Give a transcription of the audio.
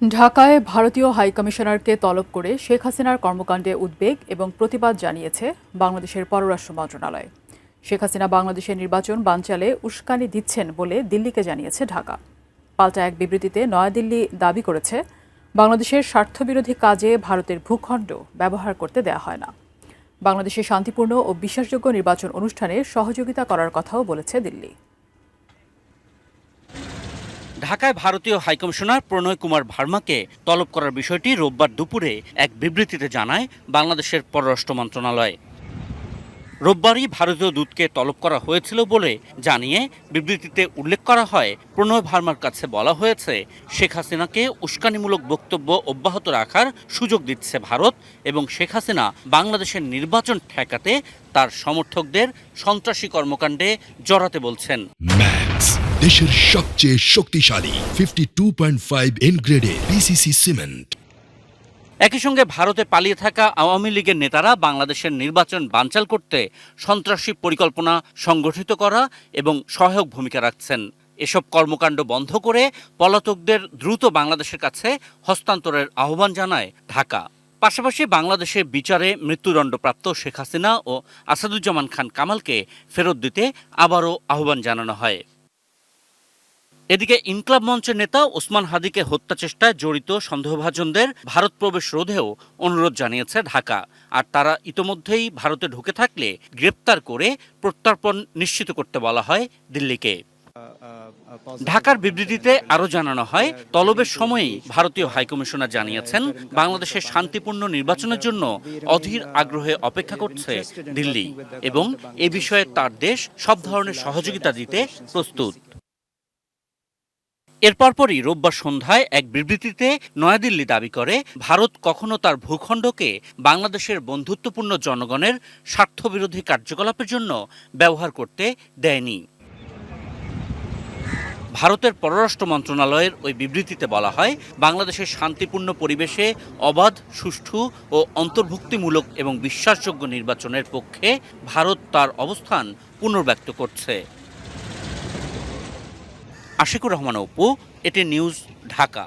ঢাকায় ভারতীয় হাইকমিশনারকে তলব করে শেখ হাসিনার কর্মকাণ্ডে উদ্বেগ এবং প্রতিবাদ জানিয়েছে বাংলাদেশের পররাষ্ট্র মন্ত্রণালয়। শেখ হাসিনা বাংলাদেশের নির্বাচন বানচালে উস্কানি দিচ্ছেন বলে দিল্লিকে জানিয়েছে ঢাকা। পাল্টা এক বিবৃতিতে নয়াদিল্লি দাবি করেছে, বাংলাদেশের স্বার্থবিরোধী কাজে ভারতের ভূখণ্ড ব্যবহার করতে দেয়া হয় না। বাংলাদেশের শান্তিপূর্ণ ও বিশ্বাসযোগ্য নির্বাচন অনুষ্ঠানে সহযোগিতা করার কথাও বলেছে দিল্লি। ঢাকায় ভারতীয় হাইকমিশনার প্রণয় কুমার ভার্মাকে তলব করার বিষয়টি রোববার দুপুরে এক বিবৃতিতে জানায় বাংলাদেশের পররাষ্ট্র মন্ত্রণালয়। রোববারই ভারতীয় দূতকে তলব করা হয়েছিল বলে জানিয়ে বিবৃতিতে উল্লেখ করা হয়, প্রণয় ভার্মার কাছে বলা হয়েছে শেখ হাসিনাকে উস্কানিমূলক বক্তব্য অব্যাহত রাখার সুযোগ দিচ্ছে ভারত এবং শেখ হাসিনা বাংলাদেশের নির্বাচন ঠেকাতে তার সমর্থকদের সন্ত্রাসী কর্মকাণ্ডে জড়াতে বলছেন। দেশের সবচেয়ে শক্তিশালী 52.5 এনগ্রেডের পিসিসি সিমেন্ট। একই সঙ্গে ভারতে পালিয়ে থাকা আওয়ামী লীগের নেতারা বাংলাদেশের নির্বাচন বানচাল করতে সন্ত্রাসী পরিকল্পনা সংগঠিত করা এবং সহায়ক ভূমিকা রাখছেন। এসব কর্মকাণ্ড বন্ধ করে পলাতকদের দ্রুত বাংলাদেশের কাছে হস্তান্তরের আহ্বান জানায় ঢাকা। পাশাপাশি বাংলাদেশের বিচারে মৃত্যুদণ্ডপ্রাপ্ত শেখ হাসিনা ও আসাদুজ্জামান খান কামালকে ফেরত দিতে আবারও আহ্বান জানানো হয়। এদিকে ইনকলাব মঞ্চের নেতা ওসমান হাদিকে হত্যা চেষ্টায় জড়িত সন্দেহভাজনদের ভারত প্রবেশ রোধেও অনুরোধ জানিয়েছে ঢাকা। আর তারা ইতোমধ্যেই ভারতে ঢুকে থাকলে গ্রেপ্তার করে প্রত্যর্পণ নিশ্চিত করতে বলা হয় দিল্লিকে। ঢাকার বিবৃতিতে আরও জানানো হয়, তলবের সময়ই ভারতীয় হাইকমিশনার জানিয়েছেন বাংলাদেশের শান্তিপূর্ণ নির্বাচনের জন্য অধীর আগ্রহে অপেক্ষা করছে দিল্লি এবং এ বিষয়ে তার দেশ সব ধরনের সহযোগিতা দিতে প্রস্তুত। এর পরপরই রোববার সন্ধ্যায় এক বিবৃতিতে নয়াদিল্লি দাবি করে, ভারত কখনো তার ভূখণ্ডকে বাংলাদেশের বন্ধুত্বপূর্ণ জনগণের স্বার্থবিরোধী কার্যকলাপের জন্য ব্যবহার করতে দেয়নি। ভারতের পররাষ্ট্র মন্ত্রণালয়ের ওই বিবৃতিতে বলা হয়, বাংলাদেশের শান্তিপূর্ণ পরিবেশে অবাধ, সুষ্ঠু ও অন্তর্ভুক্তিমূলক এবং বিশ্বাসযোগ্য নির্বাচনের পক্ষে ভারত তার অবস্থান পুনর্ব্যক্ত করছে। আশিকুর রহমান অপু, এটি নিউজ, ঢাকা।